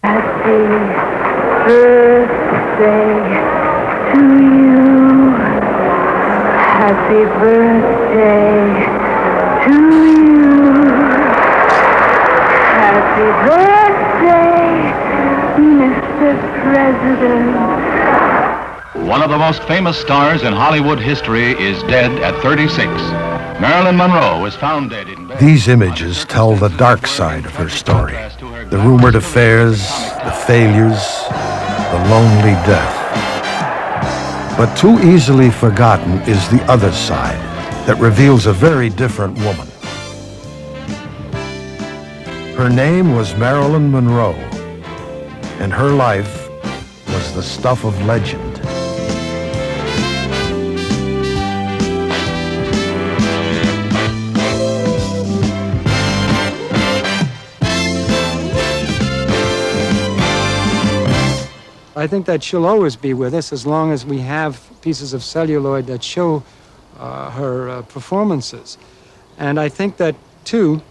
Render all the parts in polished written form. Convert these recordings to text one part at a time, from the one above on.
Happy birthday to you. Happy birthday to you. Happy birthday, Mr. President. One of the most famous stars in Hollywood history is dead at 36. Marilyn Monroe was found dead in bed. These images tell the dark side of her story. The rumored affairs, the failures, the lonely death. But too easily forgotten is the other side that reveals a very different woman. Her name was Marilyn Monroe, and her life was the stuff of legend. I think that she'll always be with us as long as we have pieces of celluloid that show her performances. And I think that, too,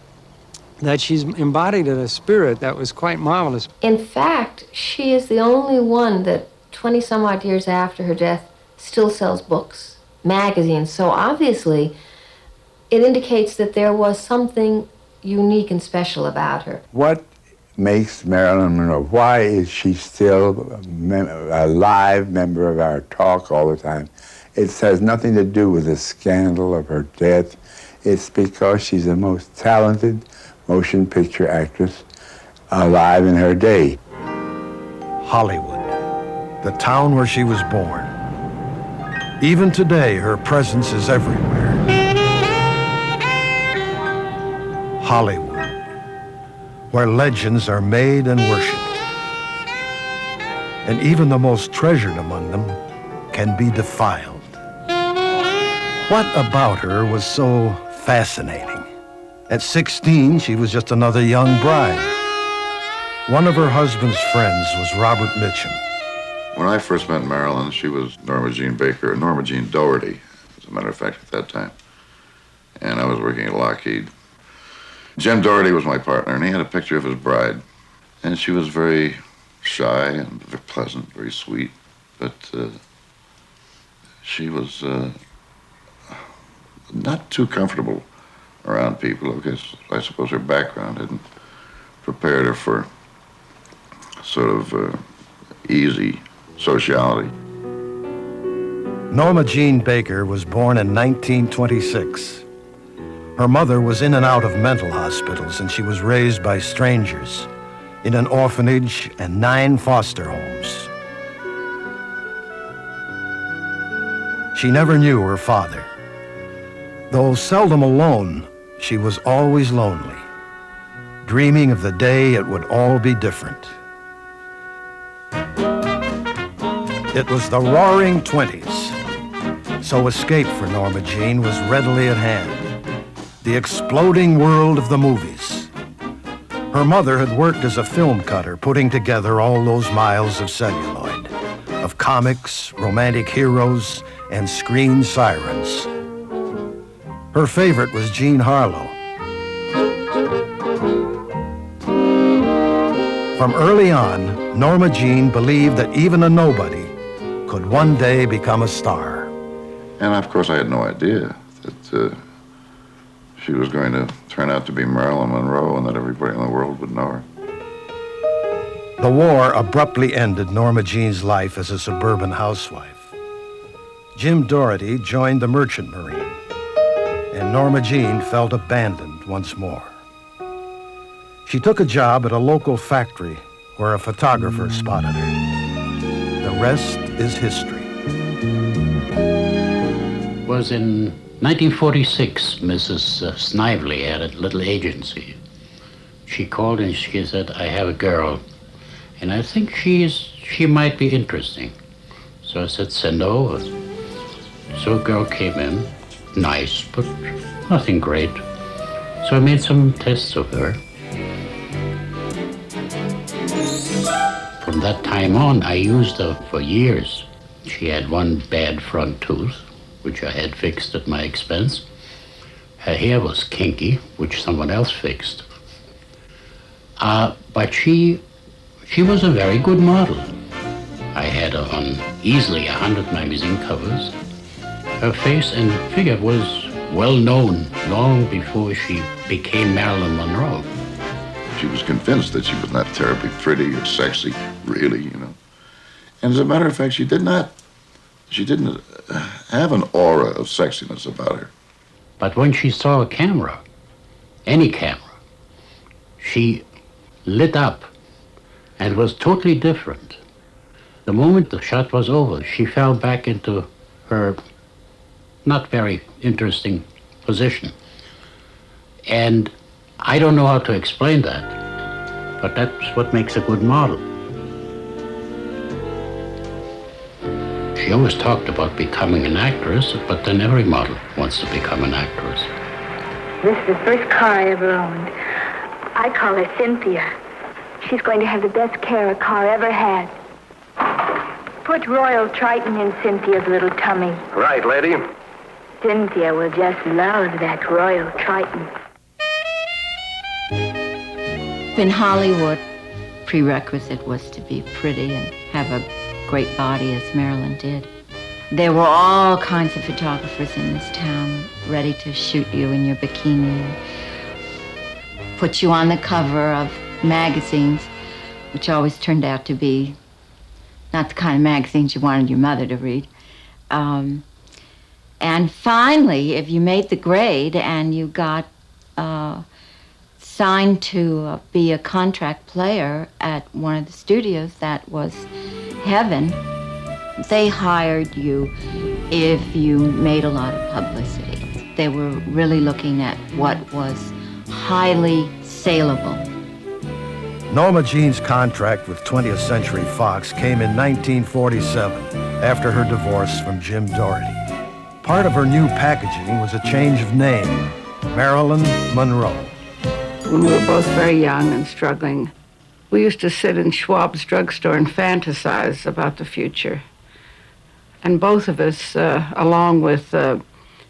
that she's embodied a spirit that was quite marvelous. In fact, she is the only one that 20-some-odd years after her death still sells books, magazines. So obviously, it indicates that there was something unique and special about her. What makes Marilyn Monroe? Why is she still a live member of our talk all the time? It has nothing to do with the scandal of her death. It's because she's the most talented motion picture actress alive in her day. Hollywood, the town where she was born. Even today, her presence is everywhere. Hollywood, where legends are made and worshipped. And even the most treasured among them can be defiled. What about her was so fascinating? At 16, she was just another young bride. One of her husband's friends was Robert Mitchum. When I first met Marilyn, she was Norma Jean Baker, Norma Jean Doherty, as a matter of fact, at that time. And I was working at Lockheed. Jim Doherty was my partner, and he had a picture of his bride. And she was very shy and very pleasant, very sweet. But she was not too comfortable around people, because I suppose her background hadn't prepared her for sort of easy sociality. Norma Jean Baker was born in 1926. Her mother was in and out of mental hospitals, and she was raised by strangers in an orphanage and 9 foster homes. She never knew her father. Though seldom alone, she was always lonely, dreaming of the day it would all be different. It was the roaring 20s, so escape for Norma Jean was readily at hand. The exploding world of the movies. Her mother had worked as a film cutter, putting together all those miles of celluloid, of comics, romantic heroes, and screen sirens. Her favorite was Jean Harlow. From early on, Norma Jean believed that even a nobody could one day become a star. And of course, I had no idea that she was going to turn out to be Marilyn Monroe and that everybody in the world would know her. The war abruptly ended Norma Jean's life as a suburban housewife. Jim Doherty joined the Merchant Marine, and Norma Jean felt abandoned once more. She took a job at a local factory where a photographer spotted her. The rest is history. It was in 1946, Mrs. Snively had a little agency. She called and she said, I have a girl, and I think she might be interesting. So I said, send her over. So a girl came in, nice, but nothing great. So I made some tests of her. From that time on, I used her for years. She had one bad front tooth, which I had fixed at my expense. Her hair was kinky, which someone else fixed. But she She was a very good model. I had her on easily 100 magazine covers. Her face and figure was well known long before she became Marilyn Monroe. She was convinced that she was not terribly pretty or sexy, really, you know. And as a matter of fact, she didn't have an aura of sexiness about her. But when she saw a camera, any camera, she lit up and was totally different. The moment the shot was over, she fell back into her not very interesting position. And I don't know how to explain that, but that's what makes a good model. She always talked about becoming an actress, but then every model wants to become an actress. This is the first car I ever owned. I call her Cynthia. She's going to have the best care a car ever had. Put Royal Triton in Cynthia's little tummy. Right, lady. Cynthia will just love that Royal Triton. In Hollywood, prerequisite was to be pretty and have a great body, as Marilyn did. There were all kinds of photographers in this town ready to shoot you in your bikini and put you on the cover of magazines, which always turned out to be not the kind of magazines you wanted your mother to read. And finally, if you made the grade and you got signed to be a contract player at one of the studios, that was heaven. They hired you if you made a lot of publicity. They were really looking at what was highly saleable. Norma Jean's contract with 20th Century Fox came in 1947 after her divorce from Jim Doherty. Part of her new packaging was a change of name, Marilyn Monroe. When we were both very young and struggling, we used to sit in Schwab's drugstore and fantasize about the future. And both of us, along with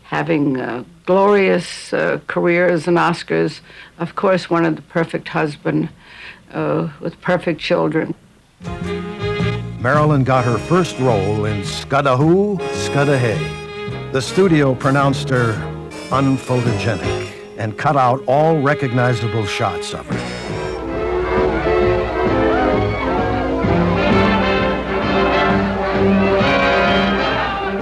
having glorious careers and Oscars, of course, wanted the perfect husband with perfect children. Marilyn got her first role in Scudda-Hoo, Scudda-Hay. The studio pronounced her unphotogenic and cut out all recognizable shots of her.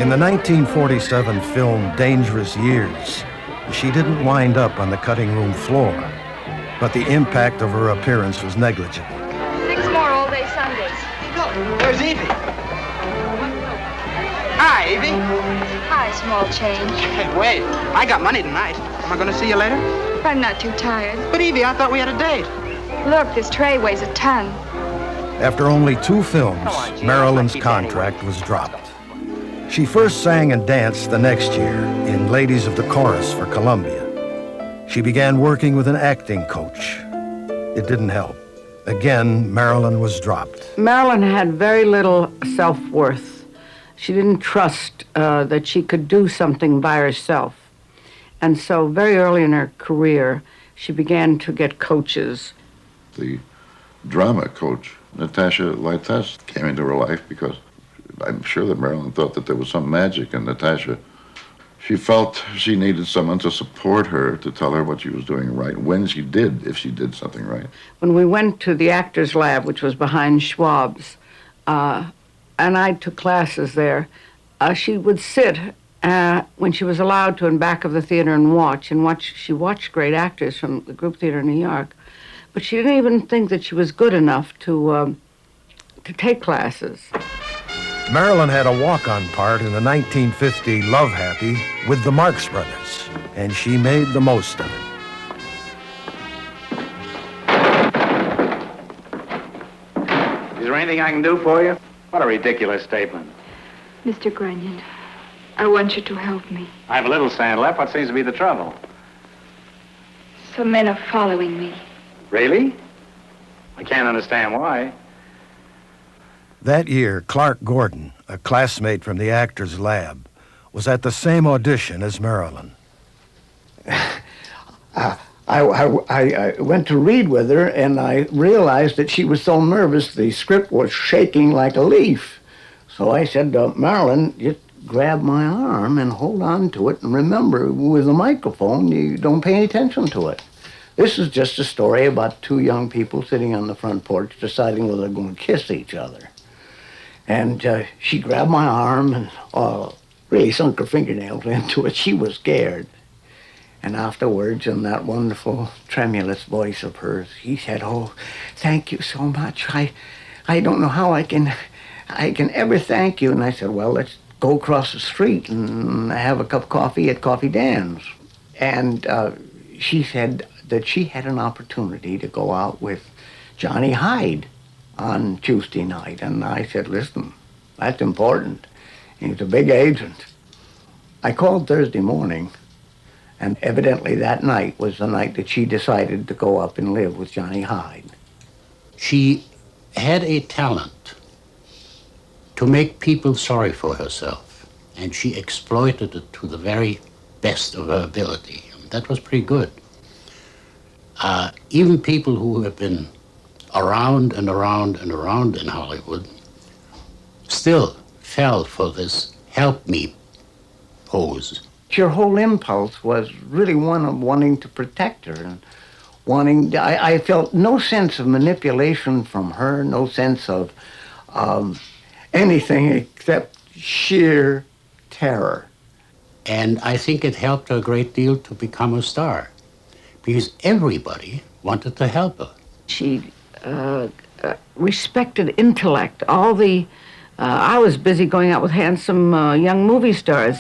In the 1947 film Dangerous Years, she didn't wind up on the cutting room floor, but the impact of her appearance was negligible. 6 more all-day Sundays. Look, there's Evie. Hi, Evie. Hi, small change. Hey, wait, I got money tonight. Am I going to see you later? I'm not too tired. But Evie, I thought we had a date. Look, this tray weighs a ton. After only 2 films, Marilyn's contract was dropped. She first sang and danced the next year in Ladies of the Chorus for Columbia. She began working with an acting coach. It didn't help. Again, Marilyn was dropped. Marilyn had very little self-worth. She didn't trust that she could do something by herself. And so very early in her career, she began to get coaches. The drama coach, Natasha Lytess, came into her life because I'm sure that Marilyn thought that there was some magic in Natasha. She felt she needed someone to support her, to tell her what she was doing right, when she did, if she did something right. When we went to the Actors Lab, which was behind Schwab's, and I took classes there, she would sit when she was allowed to in back of the theater and watch. She watched great actors from the Group Theater in New York, but she didn't even think that she was good enough to take classes. Marilyn had a walk-on part in the 1950 Love Happy with the Marx Brothers, and she made the most of it. Is there anything I can do for you? What a ridiculous statement. Mr. Grunion, I want you to help me. I have a little sand left. What seems to be the trouble? Some men are following me. Really? I can't understand why. That year, Clark Gordon, a classmate from the Actors Lab, was at the same audition as Marilyn. I went to read with her, and I realized that she was so nervous the script was shaking like a leaf. So I said, Marilyn, just grab my arm and hold on to it, and remember, with a microphone, you don't pay any attention to it. This is just a story about two young people sitting on the front porch deciding whether they're going to kiss each other. And she grabbed my arm and really sunk her fingernails into it. She was scared. And afterwards, in that wonderful, tremulous voice of hers, he said, "Oh, thank you so much. I don't know how I can ever thank you." And I said, "Well, let's go across the street and have a cup of coffee at Coffee Dan's." And she said that she had an opportunity to go out with Johnny Hyde on Tuesday night. And I said, "Listen, that's important. He's a big agent." I called Thursday morning, and evidently that night was the night that she decided to go up and live with Johnny Hyde. She had a talent to make people sorry for herself, and she exploited it to the very best of her ability. That was pretty good. Even people who have been around and around and around in Hollywood still fell for this help me pose. Her whole impulse was really one of wanting to protect her and wanting, I felt no sense of manipulation from her, no sense of anything except sheer terror. And I think it helped her a great deal to become a star, because everybody wanted to help her. She respected intellect. I was busy going out with handsome young movie stars.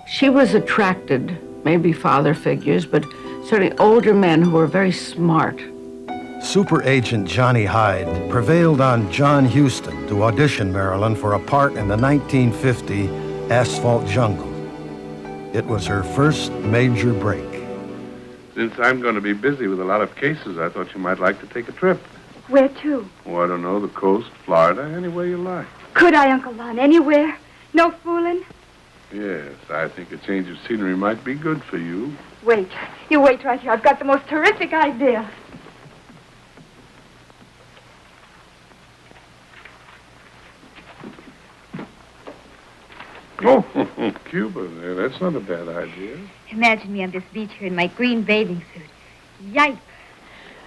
She was attracted, maybe father figures, but certainly older men who were very smart. Super agent Johnny Hyde prevailed on John Huston to audition Marilyn for a part in the 1950 Asphalt Jungle. It was her first major break. Since I'm going to be busy with a lot of cases, I thought you might like to take a trip. Where to? Oh, I don't know, the coast, Florida, anywhere you like. Could I, Uncle Lon? Anywhere? No fooling? Yes, I think a change of scenery might be good for you. Wait. You wait right here. I've got the most terrific idea. Oh, Cuba, that's not a bad idea. Imagine me on this beach here in my green bathing suit. Yipe.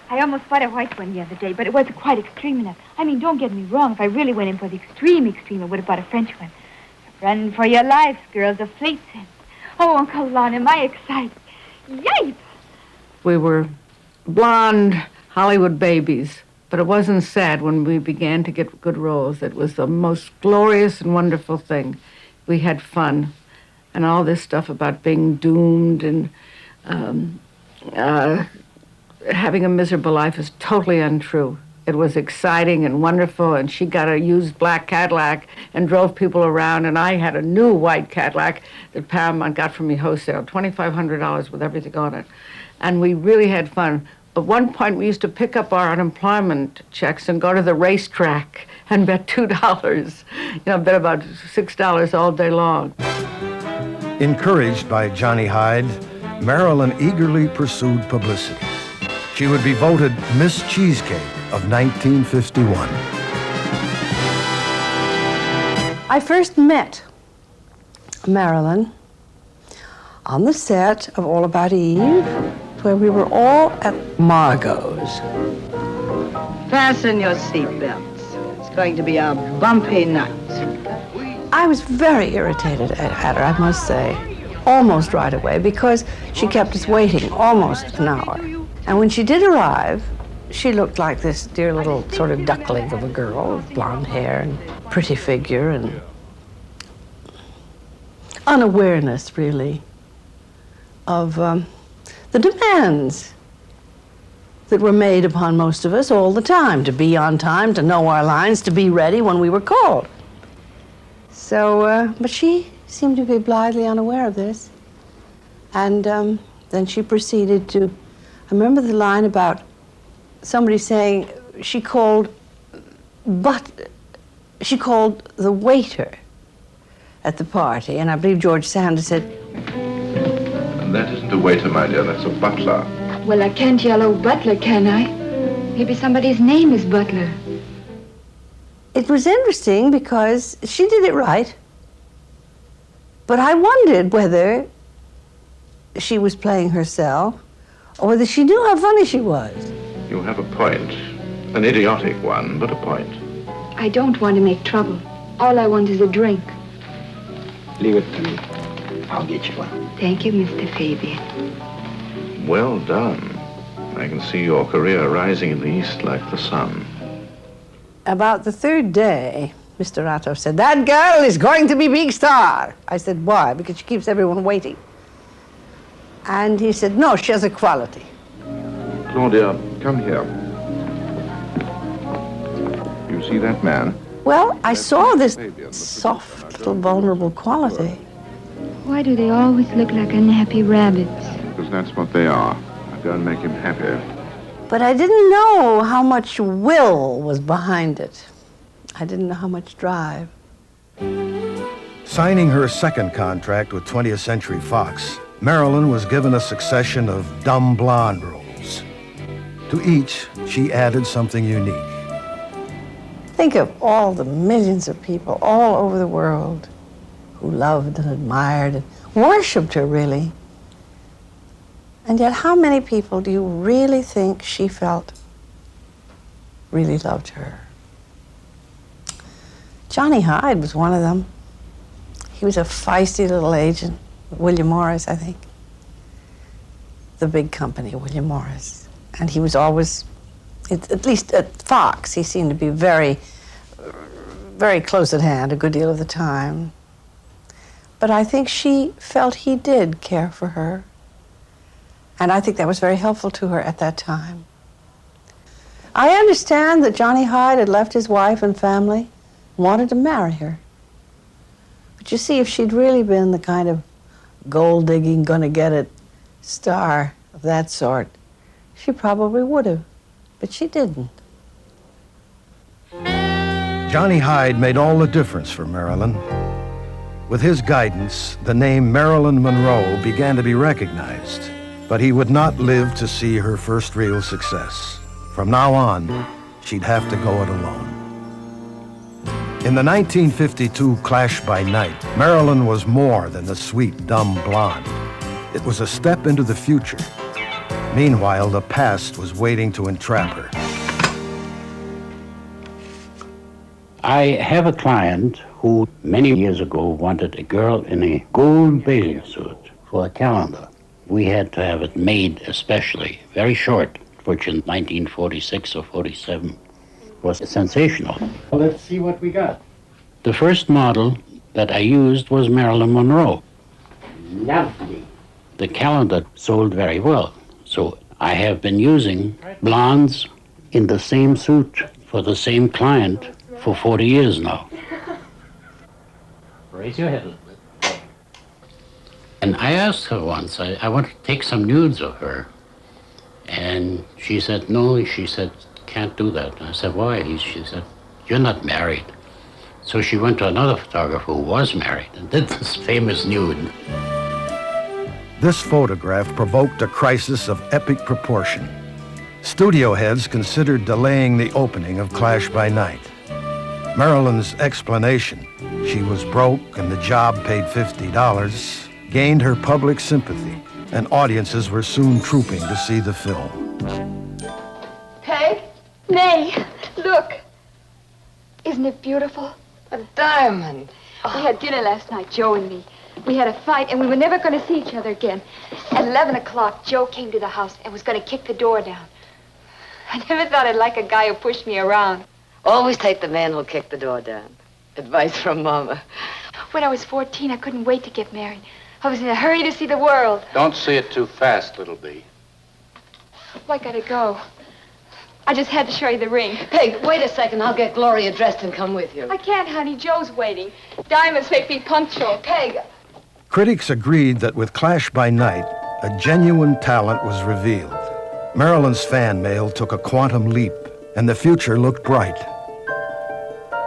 I almost bought a white one the other day, but it wasn't quite extreme enough. I mean, don't get me wrong. If I really went in for the extreme, I would have bought a French one. Run for your lives, girls, a fleet sense. Oh, Uncle Lon, am I excited? Yipe! We were blonde Hollywood babies, but it wasn't sad when we began to get good roles. It was the most glorious and wonderful thing. We had fun, and all this stuff about being doomed and having a miserable life is totally untrue. It was exciting and wonderful, and she got a used black Cadillac and drove people around, and I had a new white Cadillac that Paramount got from me wholesale, $2,500 with everything on it. And we really had fun. At one point, we used to pick up our unemployment checks and go to the racetrack and bet $2. Bet about $6 all day long. Encouraged by Johnny Hyde, Marilyn eagerly pursued publicity. She would be voted Miss Cheesecake of 1951. I first met Marilyn on the set of All About Eve, where we were all at Margot's. Fasten your seatbelts. It's going to be a bumpy night. I was very irritated at her, I must say, almost right away, because she kept us waiting almost an hour. And when she did arrive, she looked like this dear little sort of duckling of a girl with blonde hair and pretty figure and unawareness, really, of the demands that were made upon most of us all the time, to be on time, to know our lines, to be ready when we were called. So, but she seemed to be blithely unaware of this. And then she proceeded to, I remember the line about somebody saying she called the waiter at the party, and I believe George Sanders said, And that isn't a waiter, my dear, that's a butler. Well, I can't yell, "Oh, Butler," can I? Maybe somebody's name is Butler. It was interesting because she did it right. But I wondered whether she was playing herself or whether she knew how funny she was. You have a point. An idiotic one, but a point. I don't want to make trouble. All I want is a drink. Leave it to me. I'll get you one. Thank you, Mr. Fabian. Well done. I can see your career rising in the east like the sun. About the third day, Mr. Ratto said, "That girl is going to be big star." I said, "Why?" "Because she keeps everyone waiting." And he said, "No, she has a quality." Claudia, come here. You see that man? Well, I saw this soft, little vulnerable quality. Why do they always look like unhappy rabbits? Because that's what they are. I'll go and make him happy. But I didn't know how much will was behind it. I didn't know how much drive. Signing her second contract with 20th Century Fox, Marilyn was given a succession of dumb blonde roles. To each, she added something unique. Think of all the millions of people all over the world who loved and admired and worshipped her, really. And yet, how many people do you really think she felt really loved her? Johnny Hyde was one of them. He was a feisty little agent, William Morris, I think. The big company, William Morris. And he was always, at least at Fox, he seemed to be very, very close at hand a good deal of the time. But I think she felt he did care for her. And I think that was very helpful to her at that time. I understand that Johnny Hyde had left his wife and family, wanted to marry her. But you see, if she'd really been the kind of gold-digging, gonna-get-it star of that sort, she probably would have. But she didn't. Johnny Hyde made all the difference for Marilyn. With his guidance, the name Marilyn Monroe began to be recognized. But he would not live to see her first real success. From now on, she'd have to go it alone. In the 1952 Clash by Night, Marilyn was more than the sweet, dumb blonde. It was a step into the future. Meanwhile, the past was waiting to entrap her. I have a client who many years ago wanted a girl in a gold bathing suit for a calendar. We had to have it made especially, very short, which in 1946 or 47 was sensational. Well, let's see what we got. The first model that I used was Marilyn Monroe. Lovely. The calendar sold very well, so I have been using blondes in the same suit for the same client for 40 years now. Raise your head a little bit. And I asked her once, I want to take some nudes of her. And she said, no, she said, can't do that. And I said, why? She said, you're not married. So she went to another photographer who was married and did this famous nude. This photograph provoked a crisis of epic proportion. Studio heads considered delaying the opening of Clash by Night. Marilyn's explanation, she was broke and the job paid $50, gained her public sympathy, and audiences were soon trooping to see the film. Peg? Nay, look. Isn't it beautiful? A diamond. We had dinner last night, Joe and me. We had a fight, and we were never going to see each other again. At 11 o'clock, Joe came to the house and was going to kick the door down. I never thought I'd like a guy who pushed me around. Always take the man who'll kick the door down. Advice from Mama. When I was 14, I couldn't wait to get married. I was in a hurry to see the world. Don't see it too fast, little bee. Well, I gotta go. I just had to show you the ring. Peg, wait a second. I'll get Gloria dressed and come with you. I can't, honey. Joe's waiting. Diamonds make me punctual. Peg. Critics agreed that with Clash by Night, a genuine talent was revealed. Marilyn's fan mail took a quantum leap, and the future looked bright.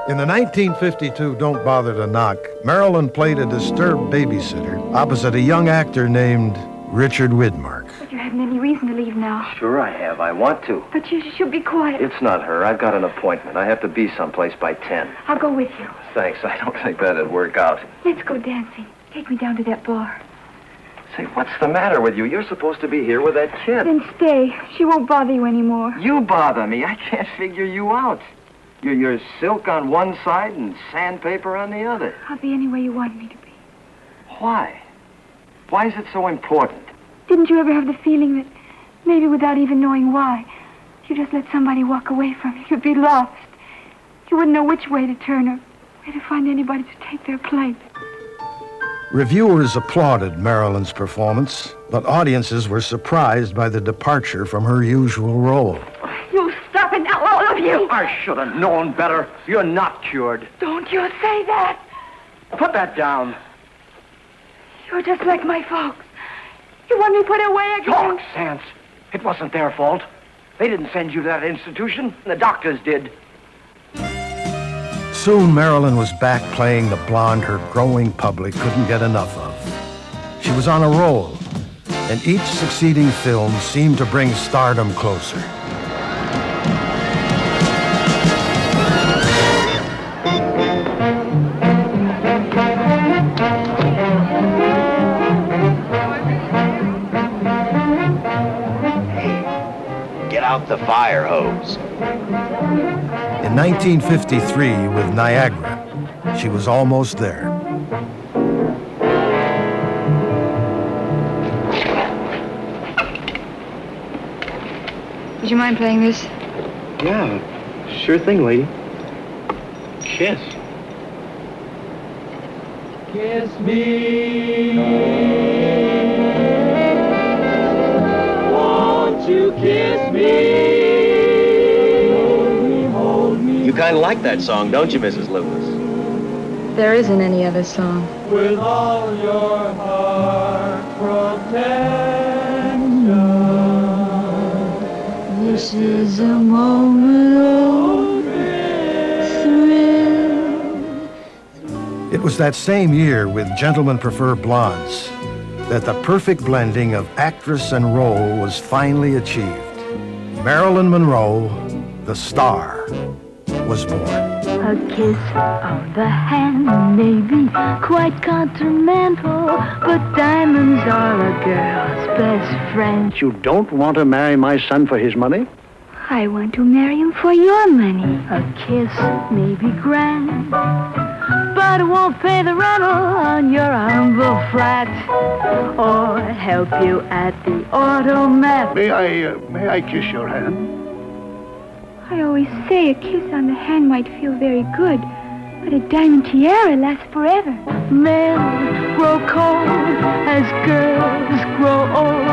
In the 1952 Don't Bother to Knock, Marilyn played a disturbed babysitter opposite a young actor named Richard Widmark. But you haven't any reason to leave now. Sure I have. I want to. But you should be quiet. It's not her. I've got an appointment. I have to be someplace by 10. I'll go with you. Thanks. I don't think that'd work out. Let's go dancing. Take me down to that bar. Say, what's the matter with you? You're supposed to be here with that kid. Then stay. She won't bother you anymore. You bother me. I can't figure you out. You're silk on one side and sandpaper on the other. I'll be any way you want me to be. Why? Why is it so important? Didn't you ever have the feeling that maybe without even knowing why, if you just let somebody walk away from you, you'd be lost? You wouldn't know which way to turn or where to find anybody to take their place. Reviewers applauded Marilyn's performance, but audiences were surprised by the departure from her usual role. You stop it now, all of you! I should have known better. You're not cured. Don't you say that! Put that down. You're just like my folks. You want me put away again? Nonsense. It wasn't their fault. They didn't send you to that institution. The doctors did. Soon, Marilyn was back playing the blonde her growing public couldn't get enough of. She was on a roll, and each succeeding film seemed to bring stardom closer. Get out the fire hose. In 1953, with Niagara, she was almost there. Would you mind playing this? Yeah, sure thing, lady. Kiss. Kiss me. Won't you kiss me? You kind of like that song, don't you, Mrs. Loomis? There isn't any other song. With all your heart protection. This is a moment of thrill. It was that same year with Gentlemen Prefer Blondes that the perfect blending of actress and role was finally achieved. Marilyn Monroe, the star, was born. A kiss of the hand may be quite continental, but diamonds are a girl's best friend. You don't want to marry my son for his money? I want to marry him for your money. A kiss may be grand, but it won't pay the rental on your humble flat or help you at the automat. May I kiss your hand? I always say a kiss on the hand might feel very good, but a diamond tiara lasts forever. Men grow cold as girls grow old,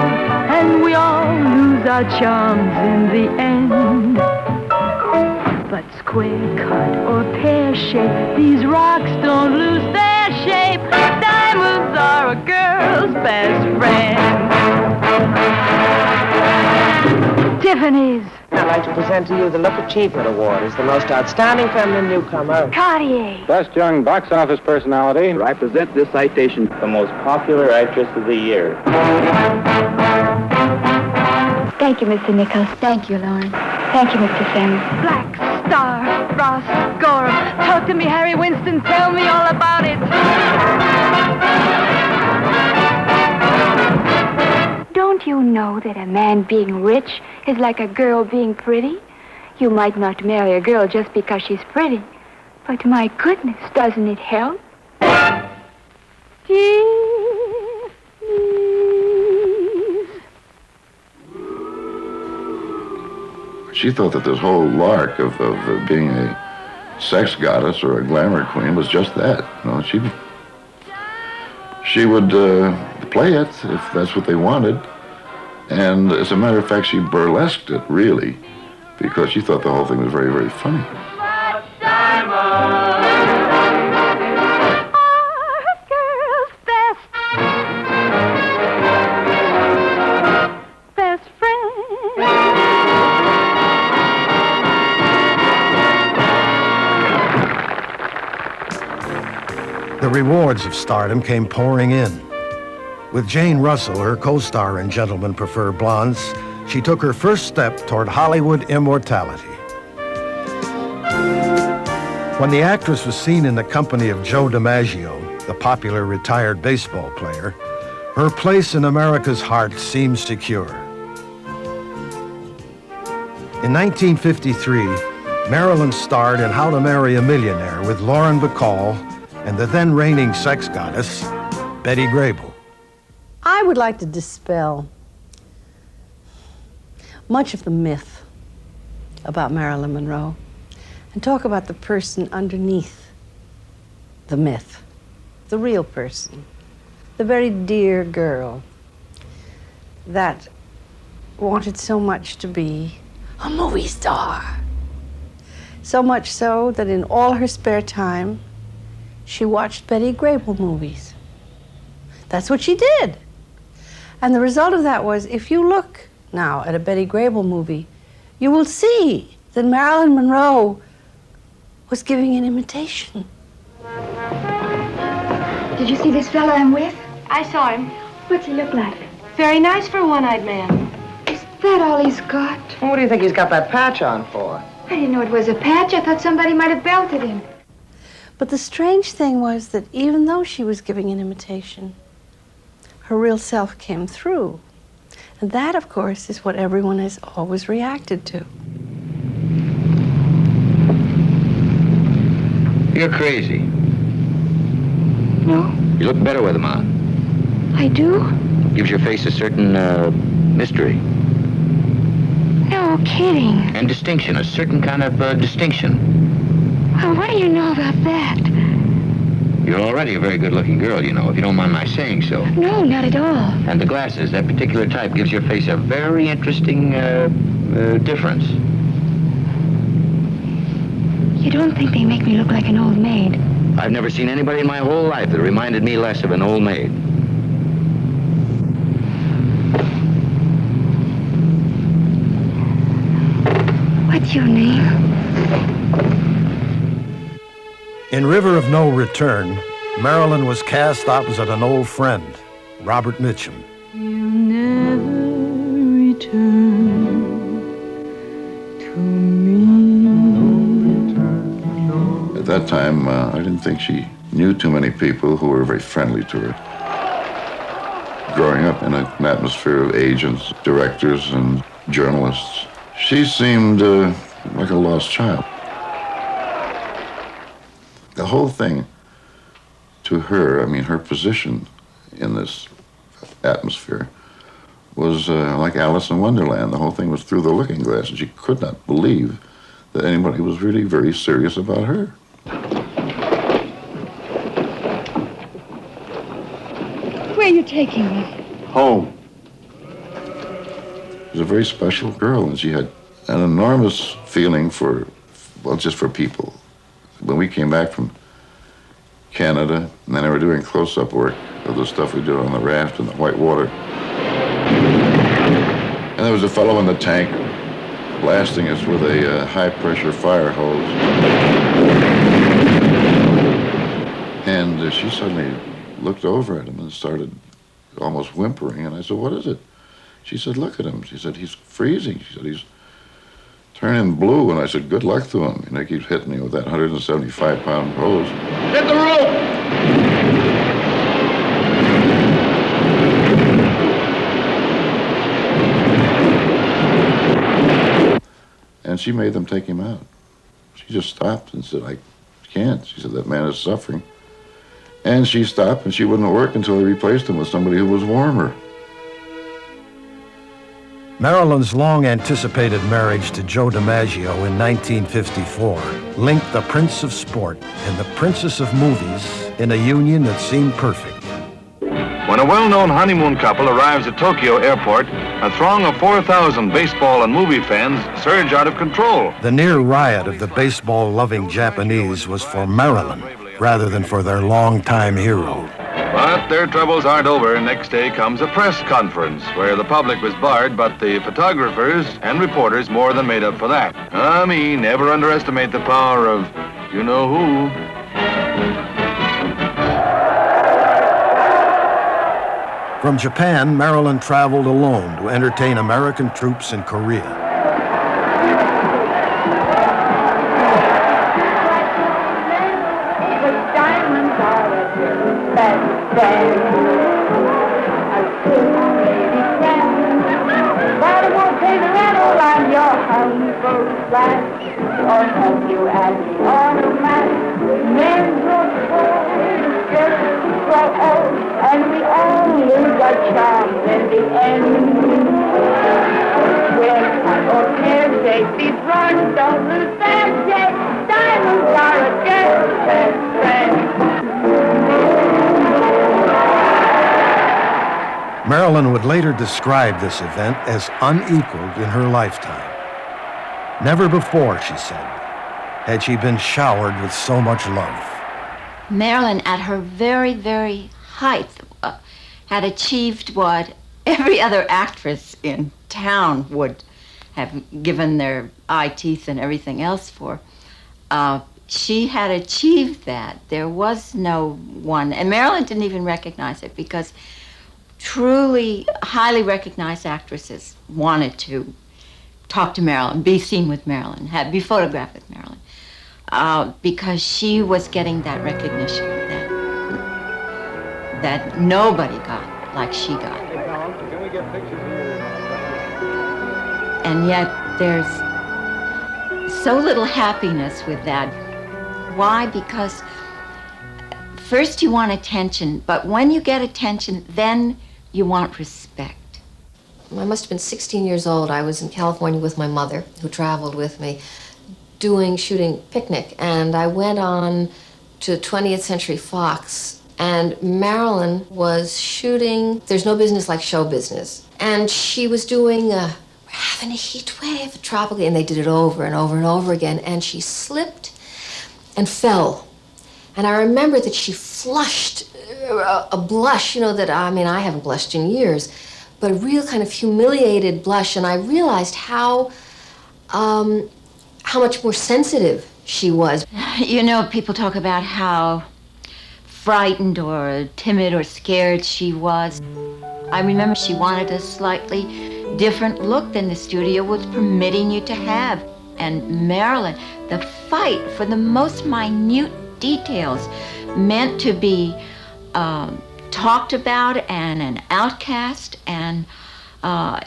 and we all lose our charms in the end. But square cut or pear shape, these rocks don't lose their shape. Diamonds are a girl's best friend. Tiffany's. I'd like to present to you the Look Achievement Award as the most outstanding feminine newcomer. Cartier. Best young box office personality. I present this citation, the most popular actress of the year. Thank you, Mr. Nichols. Thank you, Lauren. Thank you, Mr. Samuels. Black Star, Ross Gorham. Talk to me, Harry Winston. Tell me all about it. Don't you know that a man being rich is like a girl being pretty? You might not marry a girl just because she's pretty, but my goodness, doesn't it help? She thought that this whole lark of being a sex goddess or a glamour queen was just that. You know, she would play it if that's what they wanted. And as a matter of fact, she burlesqued it, really, because she thought the whole thing was very, very funny. The rewards of stardom came pouring in. With Jane Russell, her co-star in Gentlemen Prefer Blondes, she took her first step toward Hollywood immortality. When the actress was seen in the company of Joe DiMaggio, the popular retired baseball player, her place in America's heart seemed secure. In 1953, Marilyn starred in How to Marry a Millionaire with Lauren Bacall and the then reigning sex goddess, Betty Grable. I would like to dispel much of the myth about Marilyn Monroe and talk about the person underneath the myth, the real person, the very dear girl that wanted so much to be a movie star. So much so that in all her spare time, she watched Betty Grable movies. That's what she did. And the result of that was, if you look now at a Betty Grable movie, you will see that Marilyn Monroe was giving an imitation. Did you see this fellow I'm with? I saw him. What's he look like? Very nice for a one-eyed man. Is that all he's got? What do you think he's got that patch on for? I didn't know it was a patch. I thought somebody might have belted him. But the strange thing was that even though she was giving an imitation, her real self came through. And that, of course, is what everyone has always reacted to. You're crazy. No? You look better with them on. I do? Gives your face a certain, mystery. No kidding. And distinction, a certain kind of, distinction. Well, what do you know about that? You're already a very good-looking girl, you know, if you don't mind my saying so. No, not at all. And the glasses, that particular type, gives your face a very interesting, difference. You don't think they make me look like an old maid? I've never seen anybody in my whole life that reminded me less of an old maid. What's your name? In River of No Return, Marilyn was cast opposite an old friend, Robert Mitchum. You never return to me. At that time, I didn't think she knew too many people who were very friendly to her. Growing up in an atmosphere of agents, directors, and journalists, she seemed like a lost child. The whole thing, to her, I mean, her position in this atmosphere was like Alice in Wonderland. The whole thing was through the looking glass, and she could not believe that anybody was really very serious about her. Where are you taking me? Home. She was a very special girl, and she had an enormous feeling for, well, just for people. When we came back from Canada, and then they were doing close-up work of the stuff we did on the raft in the white water. And there was a fellow in the tank blasting us with a high-pressure fire hose. And she suddenly looked over at him and started almost whimpering. And I said, "What is it?" She said, "Look at him." She said, "He's freezing." She said, "He's turning blue." And I said, "Good luck to him." And he keeps hitting me with that 175-pound hose. Hit the rope! And she made them take him out. She just stopped and said, "I can't." She said, "That man is suffering." And she stopped, and she wouldn't work until they replaced him with somebody who was warmer. Marilyn's long-anticipated marriage to Joe DiMaggio in 1954 linked the Prince of Sport and the Princess of Movies in a union that seemed perfect. When a well-known honeymoon couple arrives at Tokyo Airport, a throng of 4,000 baseball and movie fans surge out of control. The near riot of the baseball-loving Japanese was for Marilyn rather than for their longtime hero. But their troubles aren't over. Next day comes a press conference where the public was barred, but the photographers and reporters more than made up for that. I mean, never underestimate the power of you-know-who. From Japan, Marilyn traveled alone to entertain American troops in Korea. And we all lose our charms in the end. When or tears, safety run, don't lose them, Jay. Diamonds are a girl's best friend. Marilyn would later describe this event as unequaled in her lifetime. Never before, she said, had she been showered with so much love. Marilyn, at her very, very height, had achieved what every other actress in town would have given their eye teeth and everything else for. She had achieved that. There was no one, and Marilyn didn't even recognize it, because truly highly recognized actresses wanted to talk to Marilyn, be seen with Marilyn, be photographed with Marilyn, because she was getting that recognition that nobody got like she got. Can we get pictures here? And yet there's so little happiness with that. Why? Because first you want attention, but when you get attention, then you want respect. I must have been 16 years old. I was in California with my mother, who traveled with me, shooting Picnic, and I went on to 20th Century Fox, and Marilyn was shooting There's No Business Like Show Business, and she was doing We're Having a Heat Wave, Tropical, and they did it over and over and over again, and she slipped and fell. And I remember that she flushed a blush, that, I haven't blushed in years, but a real kind of humiliated blush, and I realized how much more sensitive she was. People talk about how frightened or timid or scared she was. I remember she wanted a slightly different look than the studio was permitting you to have. And Marilyn, the fight for the most minute details, meant to be talked about and an outcast, and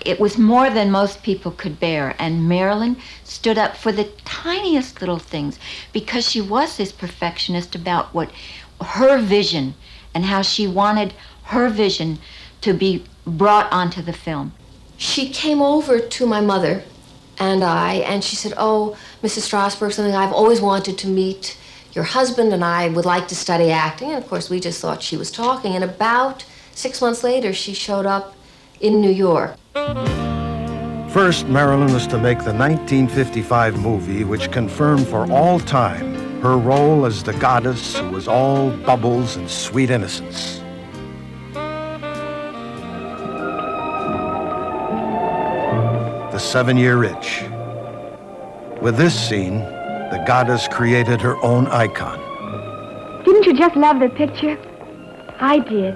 it was more than most people could bear. And Marilyn stood up for the tiniest little things, because she was this perfectionist about what her vision and how she wanted her vision to be brought onto the film. She came over to my mother and she said, "Oh, Mrs. Strasberg, something I've always wanted to meet your husband, and I would like to study acting." And of course, we just thought she was talking. And about 6 months later, she showed up in New York. First, Marilyn was to make the 1955 movie which confirmed for all time her role as the goddess who was all bubbles and sweet innocence. The 7-Year Itch. With this scene, the goddess created her own icon. Didn't you just love the picture? I did.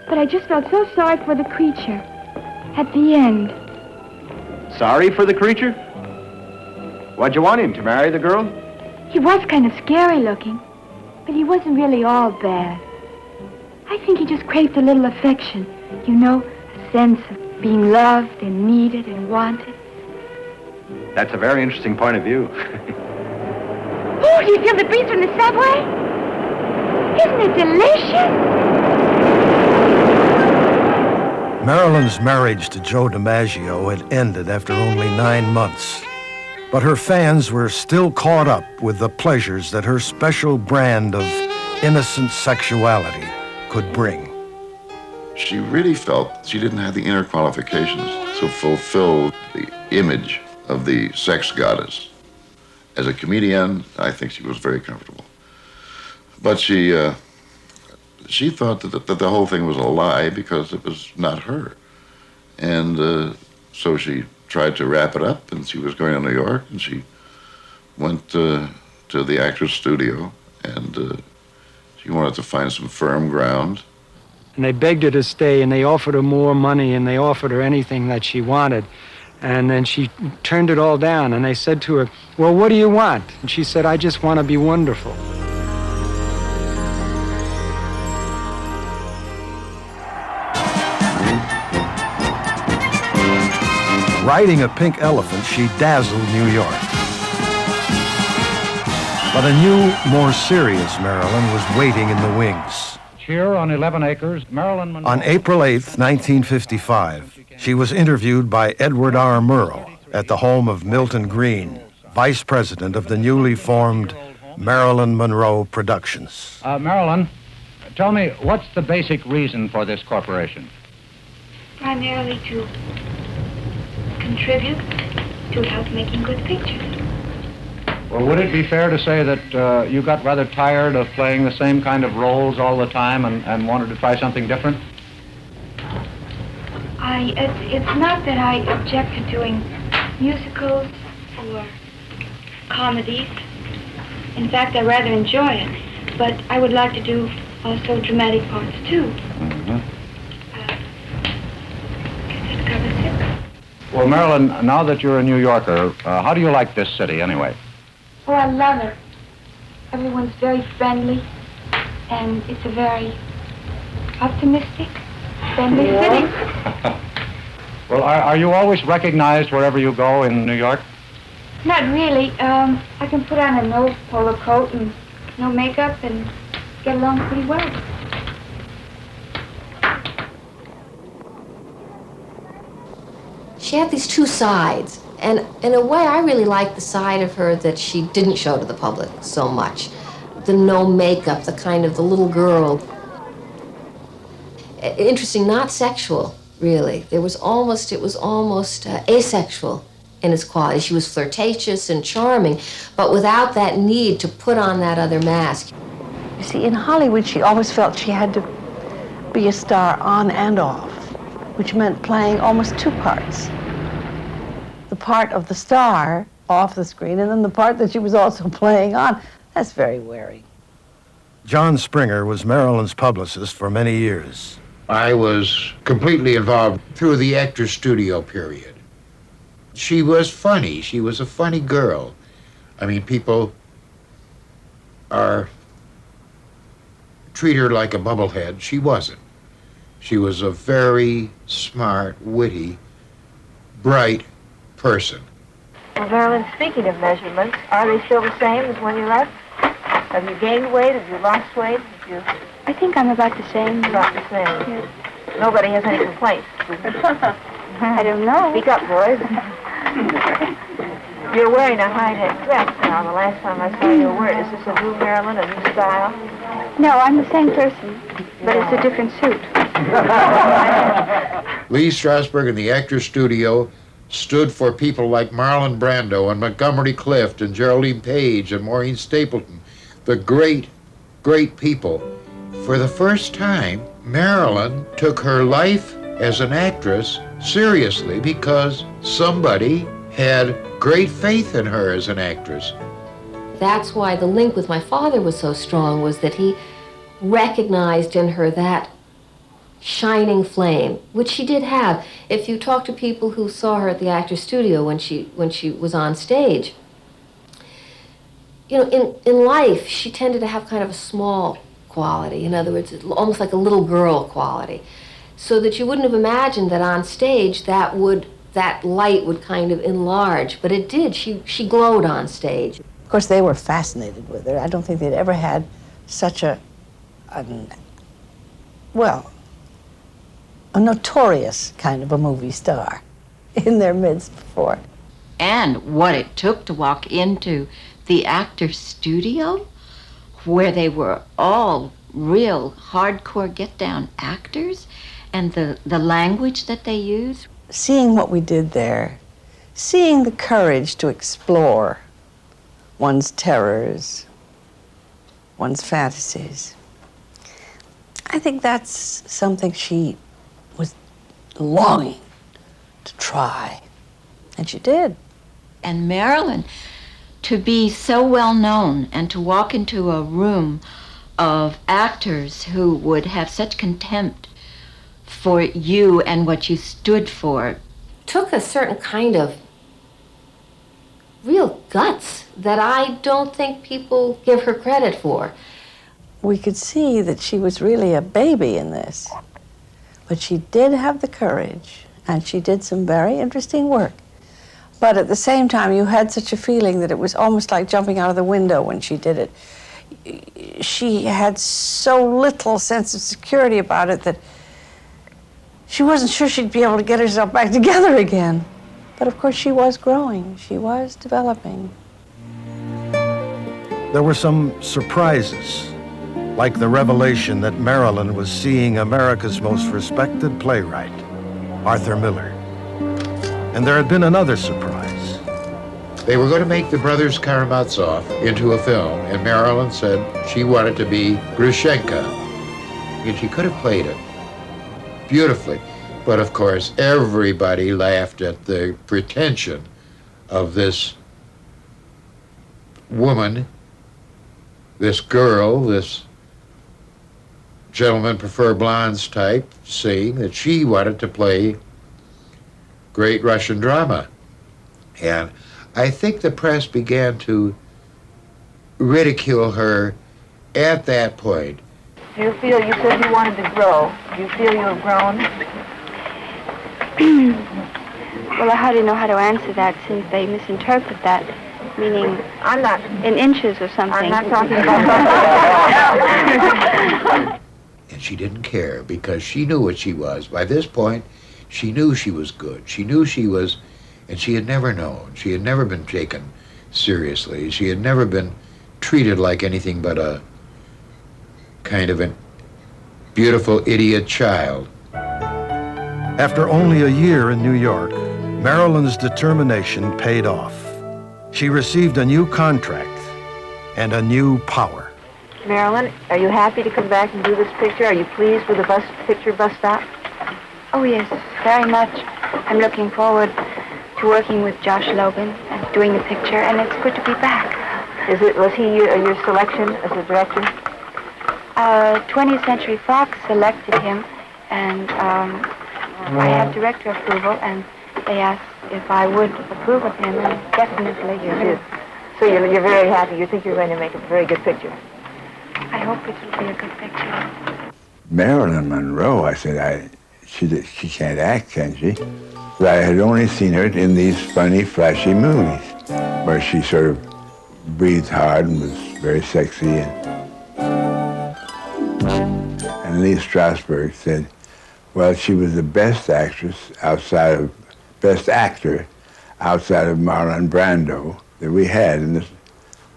But I just felt so sorry for the creature at the end. Sorry for the creature? Why'd you want him, to marry the girl? He was kind of scary looking, but he wasn't really all bad. I think he just craved a little affection, a sense of being loved and needed and wanted. That's a very interesting point of view. Oh, do you feel the breeze from the subway? Isn't it delicious? Marilyn's marriage to Joe DiMaggio had ended after only 9 months. But her fans were still caught up with the pleasures that her special brand of innocent sexuality could bring. She really felt she didn't have the inner qualifications to fulfill the image of the sex goddess. As a comedian, I think she was very comfortable. But she thought that the whole thing was a lie because it was not her. And so she tried to wrap it up, and she was going to New York, and she went to the actor's studio, and she wanted to find some firm ground. And they begged her to stay, and they offered her more money, and they offered her anything that she wanted. And then she turned it all down, and they said to her, well, what do you want? And she said, I just want to be wonderful. Riding a pink elephant, she dazzled New York. But a new, more serious Marilyn was waiting in the wings. Here on 11 acres, Marilyn Monroe. On April 8th, 1955, she was interviewed by Edward R. Murrow at the home of Milton Green, vice president of the newly formed Marilyn Monroe Productions. Marilyn, tell me, what's the basic reason for this corporation? Primarily to contribute to help making good pictures. Well, would it be fair to say that you got rather tired of playing the same kind of roles all the time and wanted to try something different? It's not that I object to doing musicals or comedies. In fact, I rather enjoy it. But I would like to do also dramatic parts, too. Mm-hmm. That covers it. Well, Marilyn, now that you're a New Yorker, how do you like this city, anyway? Oh, I love it. Everyone's very friendly, and it's a very optimistic, friendly city. Well, are you always recognized wherever you go in New York? Not really. I can put on a no polo coat and no makeup and get along pretty well. She had these two sides, and in a way I really liked the side of her that she didn't show to the public so much. The no makeup, the kind of the little girl. Interesting, not sexual, really. It was almost asexual in its quality. She was flirtatious and charming, but without that need to put on that other mask. You see, in Hollywood, she always felt she had to be a star on and off, which meant playing almost two parts. The part of the star off the screen, and then the part that she was also playing on. That's very wearing. John Springer was Marilyn's publicist for many years. I was completely involved through the actor's studio period. She was funny. She was a funny girl. I mean, people treat her like a bubblehead. She wasn't. She was a very smart, witty, bright person. Well, Marilyn, speaking of measurements, are they still the same as when you left? Have you gained weight? Have you lost weight? I think I'm about the same. About the same. Yes. Nobody has any complaints. I don't know. Speak up, boys. You're wearing a high-neck dress now. The last time I saw you wear it. Is this a new Marilyn, a new style? No, I'm the same person, but it's a different suit. Lee Strasberg and the actor's studio stood for people like Marlon Brando and Montgomery Clift and Geraldine Page and Maureen Stapleton, the great, great people. For the first time, Marilyn took her life as an actress seriously because somebody had great faith in her as an actress. That's why the link with my father was so strong, was that he recognized in her that shining flame, which she did have. If you talk to people who saw her at the actor's studio when she was on stage, you know, in life, she tended to have kind of a small quality. In other words, almost like a little girl quality. So that you wouldn't have imagined that on stage that light would kind of enlarge, but it did. She glowed on stage. Of course, they were fascinated with her. I don't think they'd ever had such a notorious kind of a movie star in their midst before. And what it took to walk into the actor's studio, where they were all real hardcore get-down actors, and the language that they used. Seeing what we did there, seeing the courage to explore one's terrors, one's fantasies, I think that's something she was longing to try, and she did. And Marilyn, to be so well known and to walk into a room of actors who would have such contempt for you and what you stood for. Took a certain kind of real guts that I don't think people give her credit for. We could see that she was really a baby in this, but she did have the courage, and she did some very interesting work. But at the same time, you had such a feeling that it was almost like jumping out of the window when she did it. She had so little sense of security about it that she wasn't sure she'd be able to get herself back together again. But of course, she was growing. She was developing. There were some surprises, like the revelation that Marilyn was seeing America's most respected playwright, Arthur Miller. And there had been another surprise. They were going to make the Brothers Karamazov into a film, and Marilyn said she wanted to be Grushenka. And she could have played it beautifully. But of course, everybody laughed at the pretension of this woman, this girl, this gentlemen prefer blondes type, saying that she wanted to play great Russian drama. And I think the press began to ridicule her at that point. Do you feel, you said you wanted to grow. Do you feel you have grown? Well, I hardly know how to answer that since they misinterpret that, meaning I'm not in inches or something. I'm not talking about And she didn't care because she knew what she was. By this point, she knew she was good. She knew she was, and she had never known. She had never been taken seriously. She had never been treated like anything but a kind of a beautiful idiot child. After only a year in New York, Marilyn's determination paid off. She received a new contract and a new power. Marilyn, are you happy to come back and do this picture? Are you pleased with the bus stop? Oh, yes, very much. I'm looking forward to working with Josh Logan and doing the picture, and it's good to be back. Was he your selection as a director? 20th Century Fox selected him, and I have director approval, and they asked if I would approve of him, and definitely you did. So you're very happy. You think you're going to make a very good picture. I hope it will be a good picture. Marilyn Monroe, I said, she can't act, can she? But I had only seen her in these funny, flashy movies where she sort of breathed hard and was very sexy. And Lee Strasberg said, well, she was the best actor outside of Marlon Brando that we had. And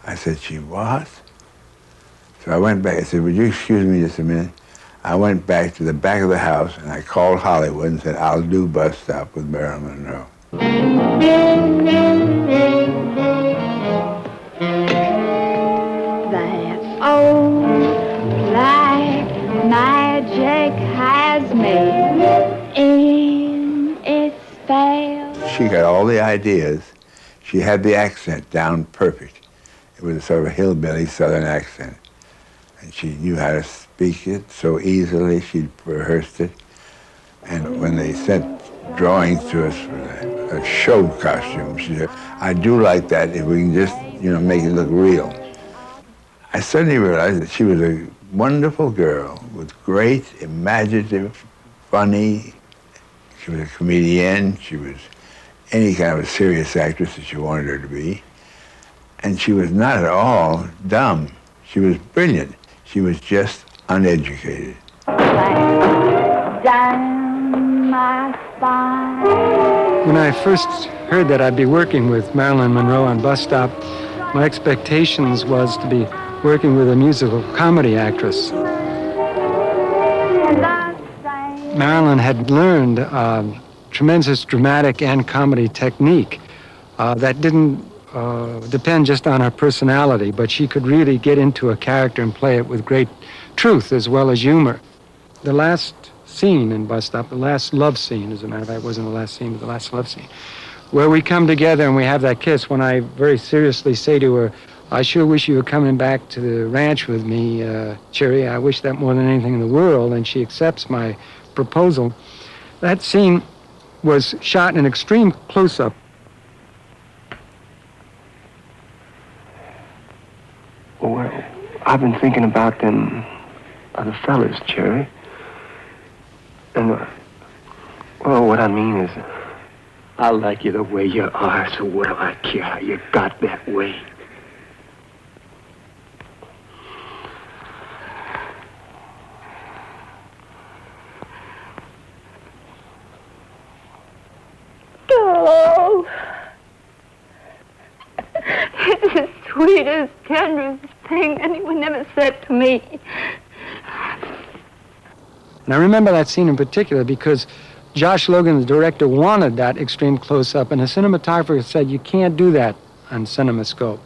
I said, she was? So I went back. I said, would you excuse me just a minute? I went back to the back of the house, and I called Hollywood and said, I'll do Bus Stop with Marilyn Monroe. That old black magic has me in its spell. She got all the ideas. She had the accent down perfect. It was a sort of a hillbilly southern accent. And she knew how to speak it so easily. She'd rehearsed it. And when they sent drawings to us for a show costume, she said, I do like that if we can just, make it look real. I suddenly realized that she was a wonderful girl with great, imaginative, funny. She was a comedian. She was any kind of a serious actress that you wanted her to be. And she was not at all dumb. She was brilliant. She was just uneducated. Down my spine. When I first heard that I'd be working with Marilyn Monroe on Bus Stop, my expectations was to be working with a musical comedy actress. Marilyn had learned tremendous dramatic and comedy technique that didn't depend just on her personality, but she could really get into a character and play it with great truth as well as humor. The last scene in Bus Stop, the last love scene, as a matter of fact, it wasn't the last scene, but the last love scene, where we come together and we have that kiss, when I very seriously say to her, I sure wish you were coming back to the ranch with me, Cherry. I wish that more than anything in the world, and she accepts my proposal. That scene was shot in an extreme close-up. Well, I've been thinking about them other fellas, Cherry. And, well, what I mean is, I like you the way you are, so what do I care how you got that way? Oh, it's the sweetest, tenderest thing anyone ever said to me. And I remember that scene in particular because Josh Logan, the director, wanted that extreme close-up, and the cinematographer said, you can't do that on CinemaScope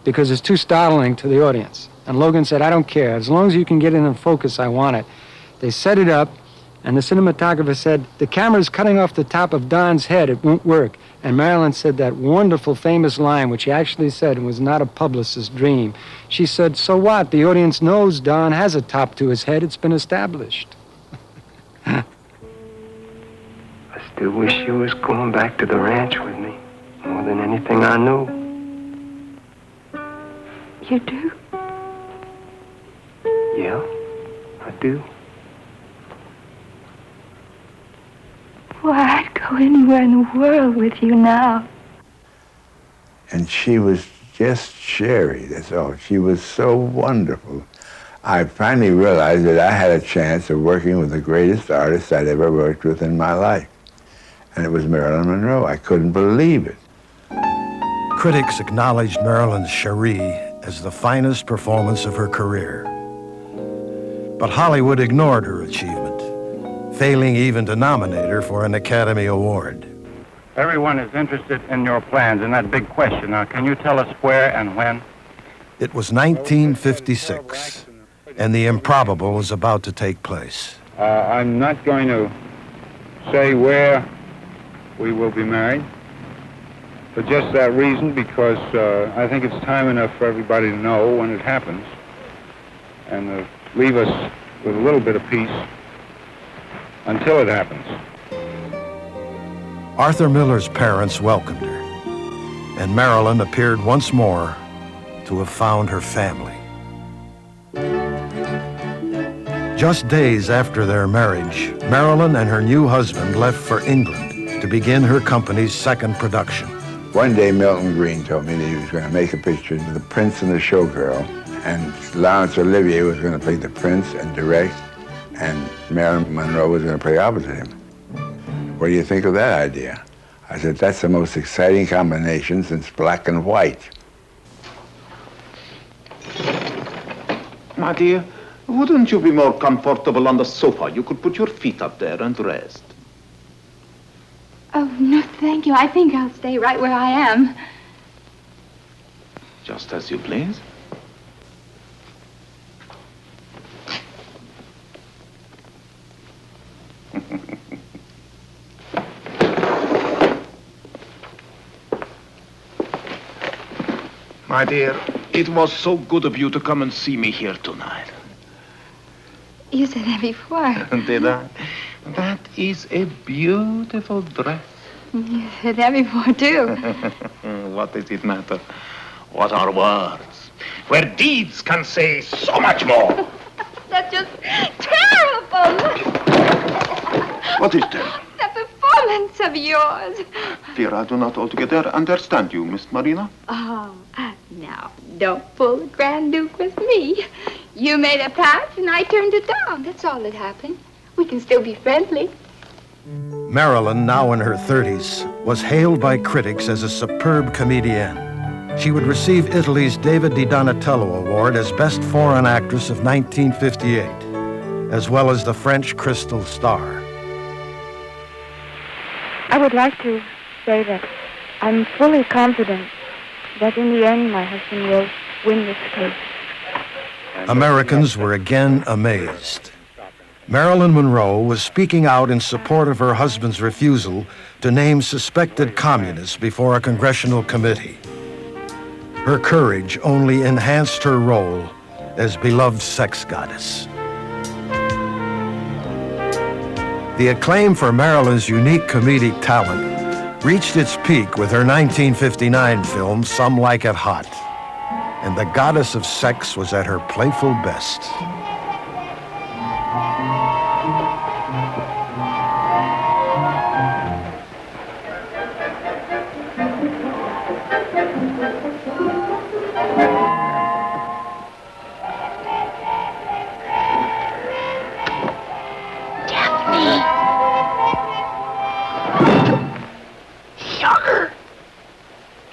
because it's too startling to the audience. And Logan said, I don't care. As long as you can get it in focus, I want it. They set it up, and the cinematographer said, the camera's cutting off the top of Don's head. It won't work. And Marilyn said that wonderful, famous line, which she actually said was not a publicist's dream. She said, so what? The audience knows Don has a top to his head. It's been established. I still wish you was going back to the ranch with me, more than anything I know. You do? Yeah, I do. Well, I'd go anywhere in the world with you now. And she was just Cherry, that's all. She was so wonderful. I finally realized that I had a chance of working with the greatest artist I'd ever worked with in my life. And it was Marilyn Monroe. I couldn't believe it. Critics acknowledged Marilyn's Cherie as the finest performance of her career. But Hollywood ignored her achievement, failing even to nominate her for an Academy Award. Everyone is interested in your plans in that big question. Now, can you tell us where and when? It was 1956, and the improbable was about to take place. I'm not going to say where we will be married for just that reason, because I think it's time enough for everybody to know when it happens and leave us with a little bit of peace until it happens. Arthur Miller's parents welcomed her, and Marilyn appeared once more to have found her family. Just days after their marriage, Marilyn and her new husband left for England to begin her company's second production. One day, Milton Green told me that he was going to make a picture of The Prince and the Showgirl, and Laurence Olivier was going to play the Prince and direct, and Marilyn Monroe was going to play opposite him. What do you think of that idea? I said, that's the most exciting combination since Black and White. My dear, wouldn't you be more comfortable on the sofa? You could put your feet up there and rest. Oh, no, thank you. I think I'll stay right where I am. Just as you please. My dear, it was so good of you to come and see me here tonight. You said that before. Did I? That is a beautiful dress. You said that before, too. What does it matter? What are words? Where deeds can say so much more. That's just terrible. What is terrible? That performance of yours. Dear, I do not altogether understand you, Miss Marina. Oh, now, don't pull the Grand Duke with me. You made a pass and I turned it down. That's all that happened. We can still be friendly. Marilyn, now in her 30s, was hailed by critics as a superb comedienne. She would receive Italy's David Di Donatello Award as Best Foreign Actress of 1958, as well as the French Crystal Star. I would like to say that I'm fully confident that in the end my husband will win this case. Americans were again amazed. Marilyn Monroe was speaking out in support of her husband's refusal to name suspected communists before a congressional committee. Her courage only enhanced her role as beloved sex goddess. The acclaim for Marilyn's unique comedic talent reached its peak with her 1959 film, Some Like It Hot, and the goddess of sex was at her playful best. Sugar!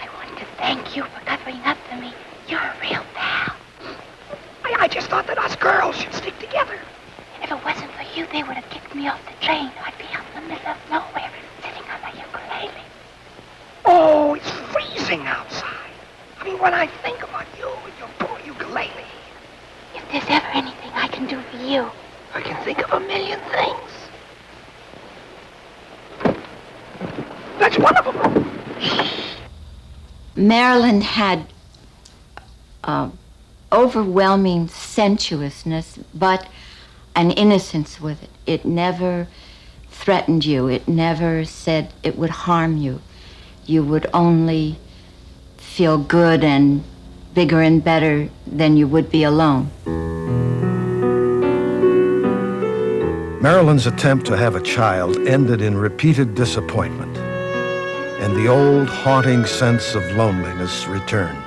I wanted to thank you for covering up for me. You're a real pal. I just thought that us girls should stick together. If it wasn't for you, they would have kicked me off the train. I'd be out in the middle of nowhere, sitting on my ukulele. Oh, it's freezing outside. I mean, when I think about you and your poor ukulele. If there's ever anything I can do for you, I can think of a million things. That's one of them. Marilyn had overwhelming sensuousness, but an innocence with it. It never threatened you. It never said it would harm you. You would only feel good and bigger and better than you would be alone. Marilyn's attempt to have a child ended in repeated disappointment, and the old haunting sense of loneliness returned.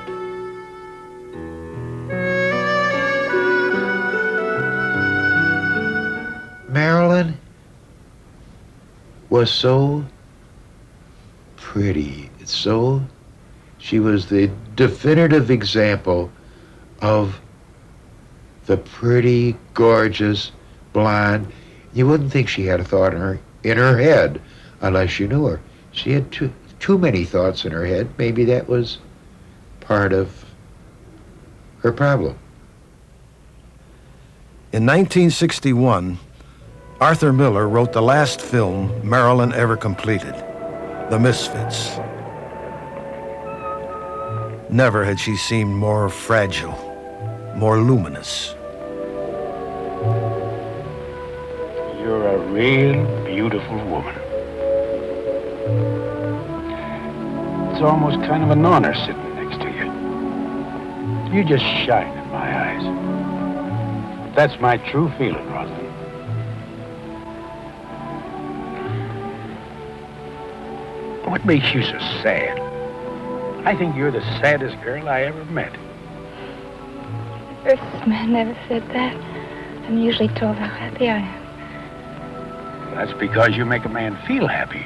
Marilyn was so pretty. She was the definitive example of the pretty, gorgeous, blonde. You wouldn't think she had a thought in her head unless you knew her. She had too many thoughts in her head. Maybe that was part of her problem. In 1961, Arthur Miller wrote the last film Marilyn ever completed, The Misfits. Never had she seemed more fragile, more luminous. You're a real beautiful woman. It's almost kind of an honor sitting next to you. You just shine in my eyes. That's my true feeling, Rosalind. What makes you so sad? I think you're the saddest girl I ever met. First man never said that. I'm usually told how happy I am. That's because you make a man feel happy.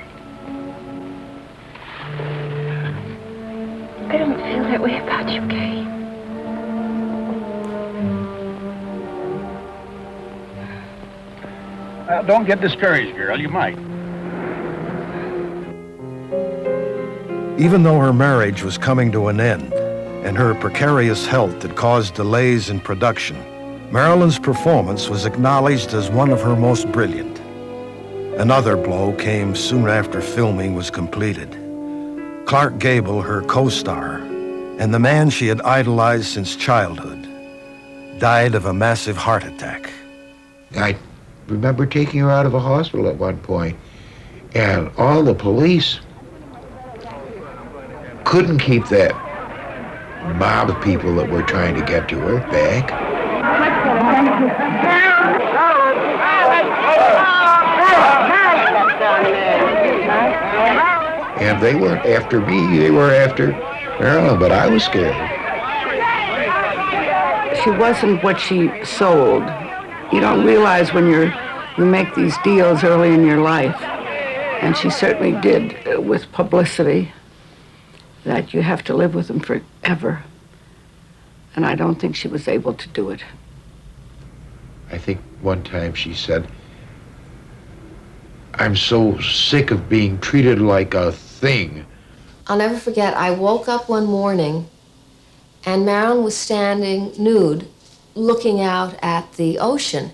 I don't feel that way about you, Kay. Well, don't get discouraged, girl. You might. Even though her marriage was coming to an end and her precarious health had caused delays in production, Marilyn's performance was acknowledged as one of her most brilliant. Another blow came soon after filming was completed. Clark Gable, her co-star, and the man she had idolized since childhood, died of a massive heart attack. I remember taking her out of a hospital at one point, and all the police couldn't keep that mob of people that were trying to get to her back. And they weren't after me, they were after Marilyn, but I was scared. She wasn't what she sold. You don't realize when you make these deals early in your life, and she certainly did with publicity, that you have to live with them forever. And I don't think she was able to do it. I think one time she said, "I'm so sick of being treated like a thing." I'll never forget, I woke up one morning and Marilyn was standing nude, looking out at the ocean.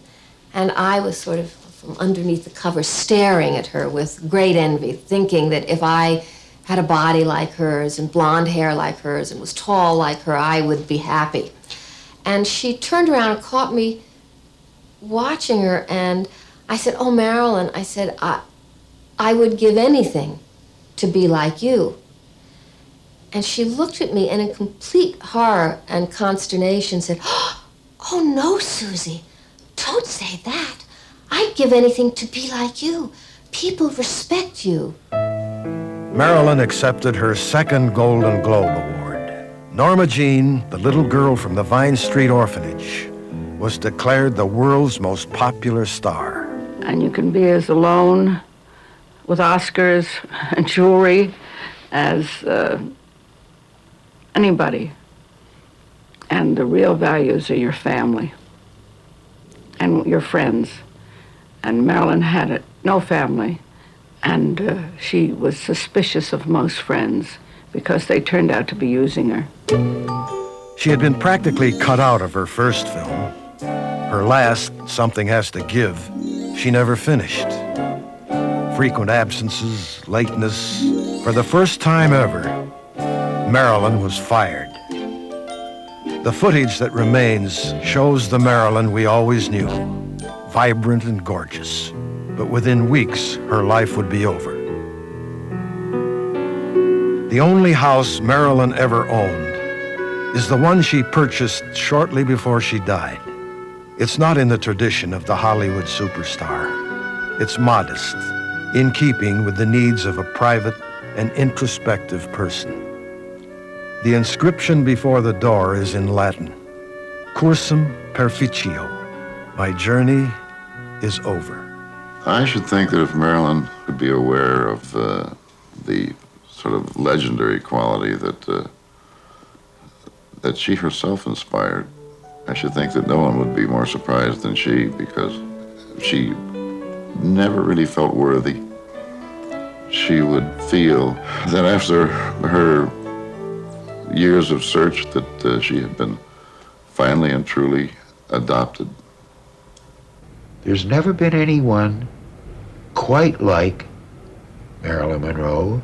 And I was sort of from underneath the cover staring at her with great envy, thinking that if I had a body like hers and blonde hair like hers and was tall like her, I would be happy. And she turned around and caught me watching her, and I said, "Oh, Marilyn," I said, I would give anything to be like you. And she looked at me and in complete horror and consternation said, "Oh, no, Susie, don't say that. I'd give anything to be like you. People respect you." Marilyn accepted her second Golden Globe Award. Norma Jean, the little girl from the Vine Street orphanage, was declared the world's most popular star. And you can be as alone with Oscars and jewelry as anybody. And the real values are your family and your friends. And Marilyn had no family, and she was suspicious of most friends because they turned out to be using her. She had been practically cut out of her first film. Her last, Something Has to Give, she never finished. Frequent absences, lateness. For the first time ever, Marilyn was fired. The footage that remains shows the Marilyn we always knew, vibrant and gorgeous. But within weeks, her life would be over. The only house Marilyn ever owned is the one she purchased shortly before she died. It's not in the tradition of the Hollywood superstar. It's modest, in keeping with the needs of a private and introspective person. The inscription before the door is in Latin, Cursum perficio, my journey is over. I should think that if Marilyn could be aware of the sort of legendary quality that she herself inspired, I should think that no one would be more surprised than she, because she never really felt worthy. She would feel that after her years of search that she had been finally and truly adopted. There's never been anyone quite like Marilyn Monroe.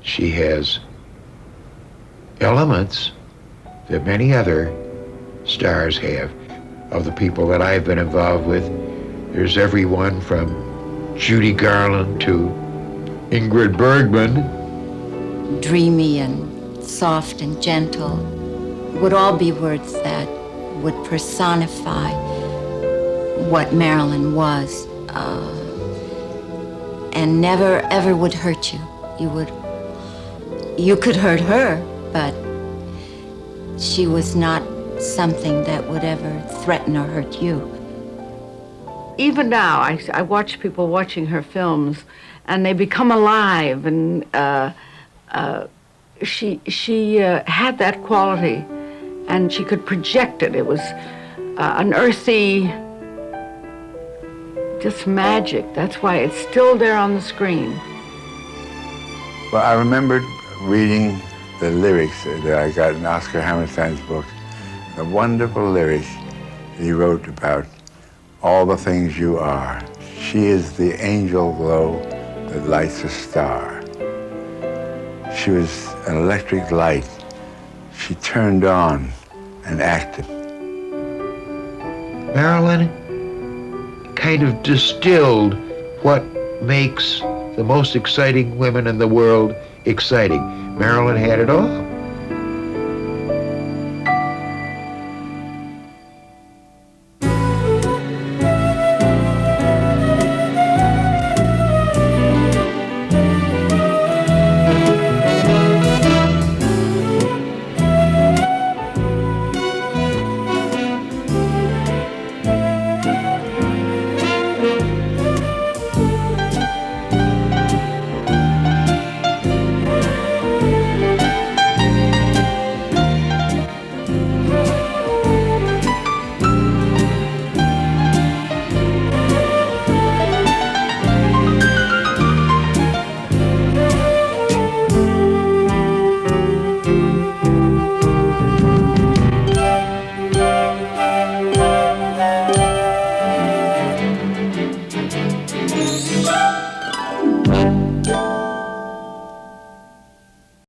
She has elements that many other stars have. Of the people that I've been involved with, there's everyone from Judy Garland to Ingrid Bergman. Dreamy and soft and gentle would all be words that would personify what Marilyn was, and never ever would hurt you. You could hurt her, but she was not something that would ever threaten or hurt you. Even now, I watch people watching her films, and they become alive, and she had that quality, and she could project it. It was an earthy, just magic. That's why it's still there on the screen. Well, I remembered reading the lyrics that I got in Oscar Hammerstein's book, the wonderful lyrics he wrote about all the things you are. She is the angel glow that lights a star. She was an electric light. She turned on and acted. Marilyn kind of distilled what makes the most exciting women in the world exciting. Marilyn had it all.